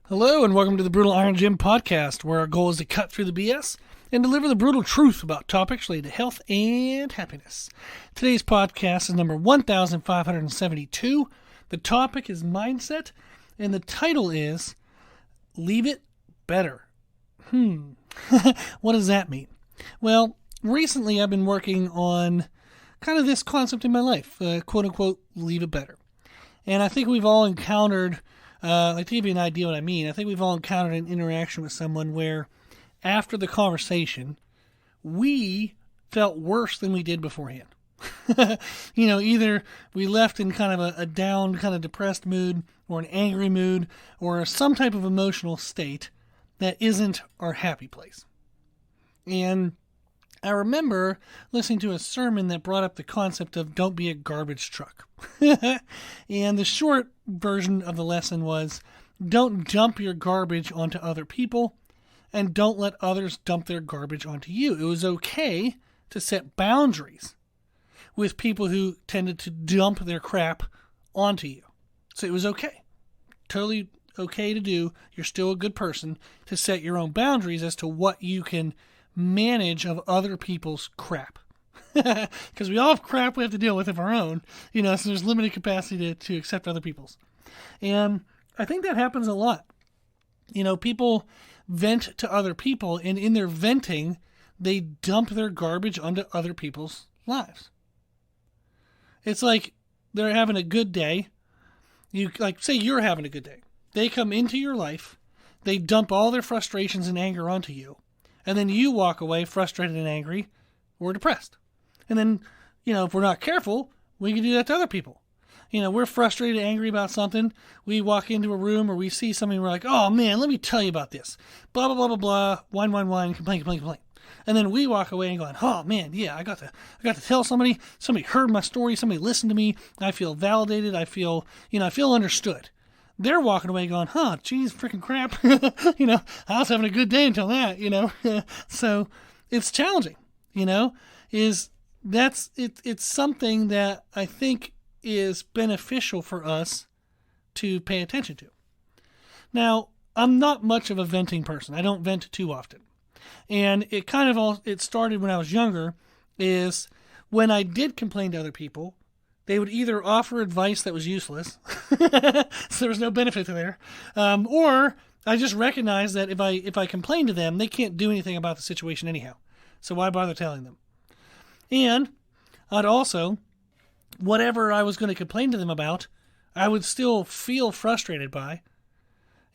Hello and welcome to the Brutal Iron Gym podcast, where our goal is to cut through the BS and deliver the brutal truth about topics related to health and happiness. Today's podcast is number 1572. The topic is mindset, and the title is Leave It Better. What does that mean? Well, recently I've been working on kind of this concept in my life, quote-unquote, leave it better. And I think we've all encountered, to give you an idea what I mean, I think we've all encountered an interaction with someone where after the conversation, we felt worse than we did beforehand. Either we left in kind of a down, kind of depressed mood, or an angry mood, or some type of emotional state that isn't our happy place. And I remember listening to a sermon that brought up the concept of don't be a garbage truck. And the short version of the lesson was don't dump your garbage onto other people and don't let others dump their garbage onto you. It was okay to set boundaries with people who tended to dump their crap onto you. So it was okay. Totally okay to do. You're still a good person to set your own boundaries as to what you can manage of other people's crap. Because we all have crap we have to deal with of our own, so there's limited capacity to accept other people's. And I think that happens a lot. People vent to other people, and in their venting, they dump their garbage onto other people's lives. It's like they're having a good day. Say you're having a good day. They come into your life, they dump all their frustrations and anger onto you, and then you walk away frustrated and angry or depressed. And then, if we're not careful, we can do that to other people. We're frustrated and angry about something. We walk into a room or we see something, we're like, oh man, let me tell you about this. Blah, blah, blah, blah, blah. Whine, complain. And then we walk away and going, oh man, yeah, I got to tell somebody. Somebody heard my story. Somebody listened to me. I feel validated. I feel understood. They're walking away going, geez, freaking crap. I was having a good day until that, So it's challenging, it's something that I think is beneficial for us to pay attention to. Now, I'm not much of a venting person. I don't vent too often. And it started when I was younger, is when I did complain to other people, they would either offer advice that was useless, so there was no benefit to there, or I just recognized that if I complain to them, they can't do anything about the situation anyhow. So why bother telling them? And I'd also, whatever I was going to complain to them about, I would still feel frustrated by.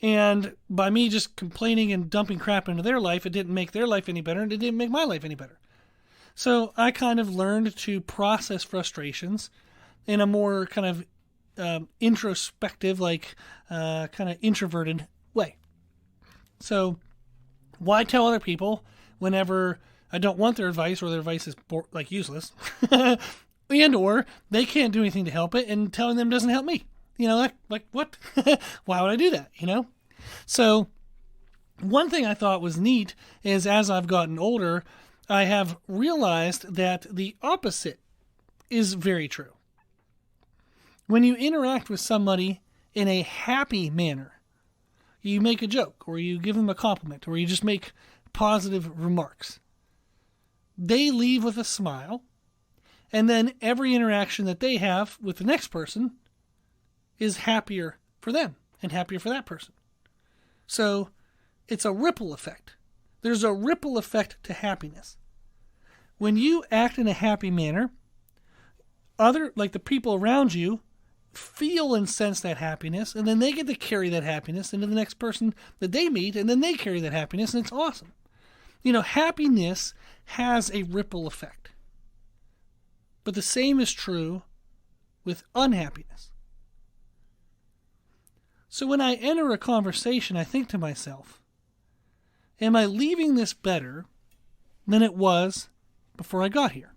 And by me just complaining and dumping crap into their life, it didn't make their life any better, and it didn't make my life any better. So I kind of learned to process frustrations in a more kind of introspective, kind of introverted way. So why tell other people whenever I don't want their advice or their advice is useless, and or they can't do anything to help it, and telling them doesn't help me. What? Why would I do that? So one thing I thought was neat is as I've gotten older, I have realized that the opposite is very true. When you interact with somebody in a happy manner, you make a joke, or you give them a compliment, or you just make positive remarks, they leave with a smile, and then every interaction that they have with the next person is happier for them and happier for that person. So it's a ripple effect. There's a ripple effect to happiness. When you act in a happy manner, the people around you feel and sense that happiness, and then they get to carry that happiness into the next person that they meet, and then they carry that happiness, and it's awesome. Happiness has a ripple effect. But the same is true with unhappiness. So when I enter a conversation, I think to myself, am I leaving this better than it was before I got here?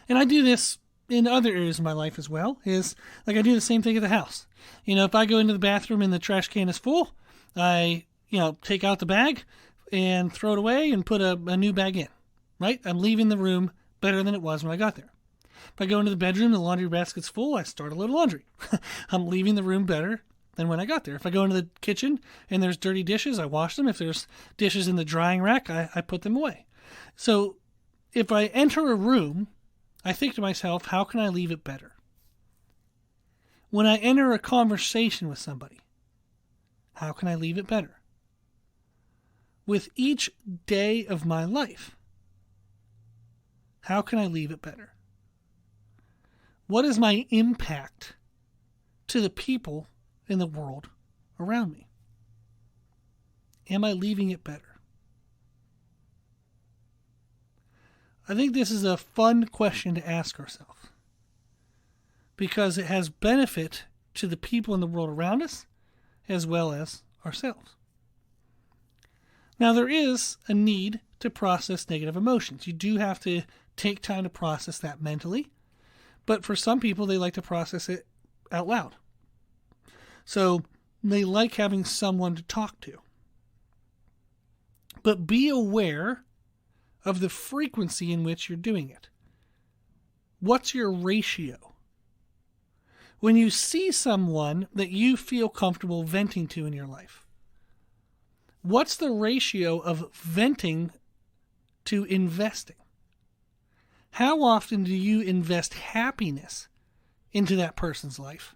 And I do this in other areas of my life as well, is I do the same thing at the house. If I go into the bathroom and the trash can is full, I, take out the bag and throw it away and put a new bag in, right? I'm leaving the room better than it was when I got there. If I go into the bedroom, the laundry basket's full, I start a load of laundry. I'm leaving the room better than when I got there. If I go into the kitchen and there's dirty dishes, I wash them. If there's dishes in the drying rack, I put them away. So if I enter a room, I think to myself, how can I leave it better? When I enter a conversation with somebody, how can I leave it better? With each day of my life, how can I leave it better? What is my impact to the people in the world around me? Am I leaving it better? I think this is a fun question to ask ourselves because it has benefit to the people in the world around us as well as ourselves. Now, there is a need to process negative emotions. You do have to take time to process that mentally, but for some people, they like to process it out loud. So they like having someone to talk to. But be aware of the frequency in which you're doing it. What's your ratio? When you see someone that you feel comfortable venting to in your life, what's the ratio of venting to investing? How often do you invest happiness into that person's life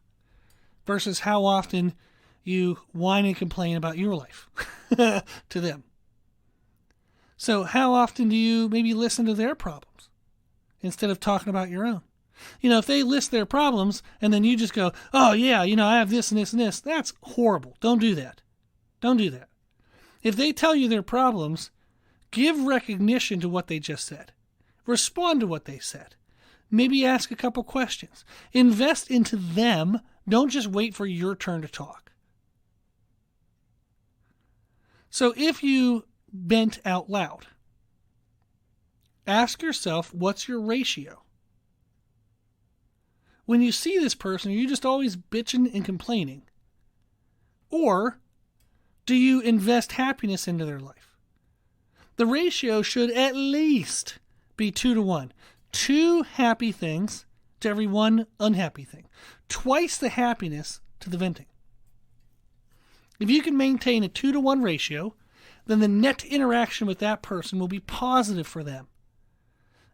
versus how often you whine and complain about your life to them? So how often do you maybe listen to their problems instead of talking about your own? If they list their problems and then you just go, oh yeah, I have this and this and this, that's horrible. Don't do that. Don't do that. If they tell you their problems, give recognition to what they just said. Respond to what they said. Maybe ask a couple questions. Invest into them. Don't just wait for your turn to talk. So if you vent out loud, ask yourself, what's your ratio? When you see this person, are you just always bitching and complaining? Or do you invest happiness into their life? The ratio should at least be 2-1. 2 happy things to every 1 unhappy thing. Twice the happiness to the venting. If you can maintain a 2-1 ratio, then the net interaction with that person will be positive for them.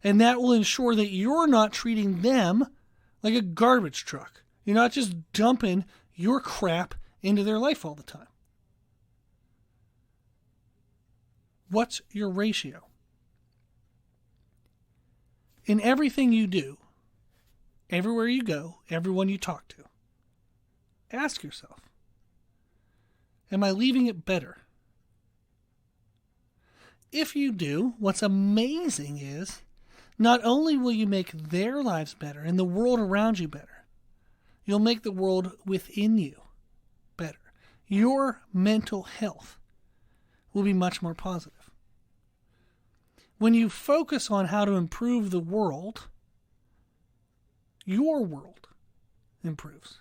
And that will ensure that you're not treating them like a garbage truck. You're not just dumping your crap into their life all the time. What's your ratio? In everything you do, everywhere you go, everyone you talk to, ask yourself, am I leaving it better? If you do, what's amazing is not only will you make their lives better and the world around you better, you'll make the world within you better. Your mental health will be much more positive. When you focus on how to improve the world, your world improves.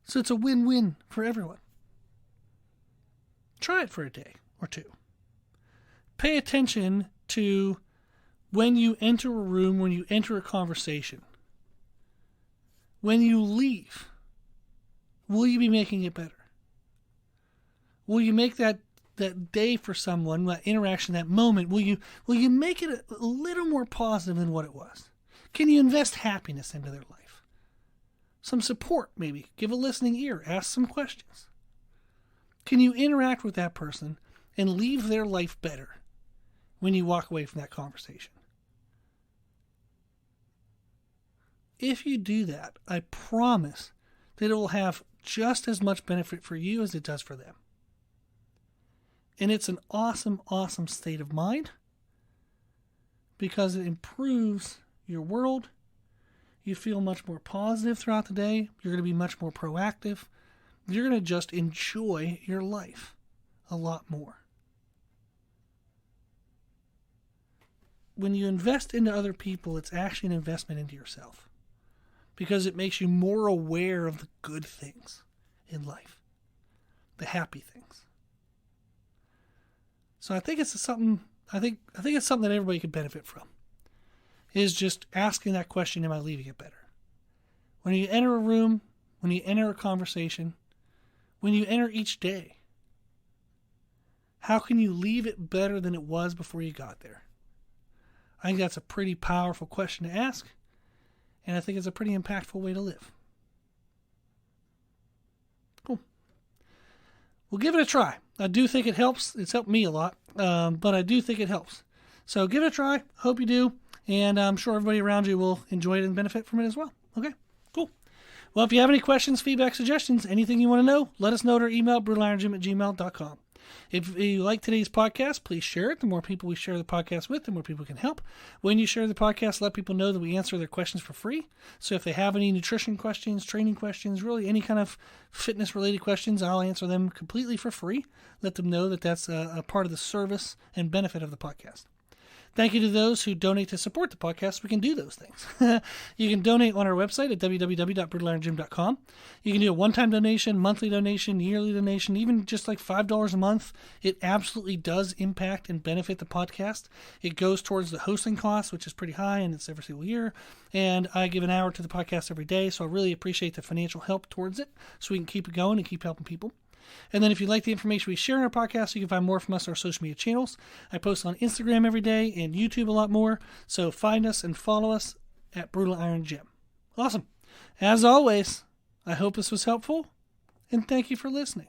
So it's a win-win for everyone. Try it for a day or two. Pay attention to when you enter a room, when you enter a conversation. When you leave, will you be making it better? Will you make that day for someone, that interaction, that moment, will you make it a little more positive than what it was? Can you invest happiness into their life? Some support, maybe. Give a listening ear. Ask some questions. Can you interact with that person and leave their life better when you walk away from that conversation? If you do that, I promise that it will have just as much benefit for you as it does for them. And it's an awesome, awesome state of mind because it improves your world. You feel much more positive throughout the day. You're going to be much more proactive. You're going to just enjoy your life a lot more. When you invest into other people, it's actually an investment into yourself because it makes you more aware of the good things in life, the happy things. So I think it's something. I think it's something that everybody could benefit from. Is just asking that question: am I leaving it better? When you enter a room, when you enter a conversation, when you enter each day? How can you leave it better than it was before you got there? I think that's a pretty powerful question to ask, and I think it's a pretty impactful way to live. Cool. We'll give it a try. I do think it helps. It's helped me a lot, but I do think it helps. So give it a try. Hope you do, and I'm sure everybody around you will enjoy it and benefit from it as well. Okay, cool. Well, if you have any questions, feedback, suggestions, anything you want to know, let us know at our email, brutalirongym@gmail.com. If you like today's podcast, please share it. The more people we share the podcast with, the more people can help. When you share the podcast, let people know that we answer their questions for free. So if they have any nutrition questions, training questions, really any kind of fitness-related questions, I'll answer them completely for free. Let them know that that's a part of the service and benefit of the podcast. Thank you to those who donate to support the podcast. We can do those things. You can donate on our website at www.brutalirongym.com. You can do a one-time donation, monthly donation, yearly donation, even just like $5 a month. It absolutely does impact and benefit the podcast. It goes towards the hosting costs, which is pretty high, and it's every single year. And I give an hour to the podcast every day, so I really appreciate the financial help towards it so we can keep it going and keep helping people. And then if you like the information we share in our podcast, you can find more from us on our social media channels. I post on Instagram every day and YouTube a lot more. So find us and follow us at Brutal Iron Gym. Awesome. As always, I hope this was helpful, and thank you for listening.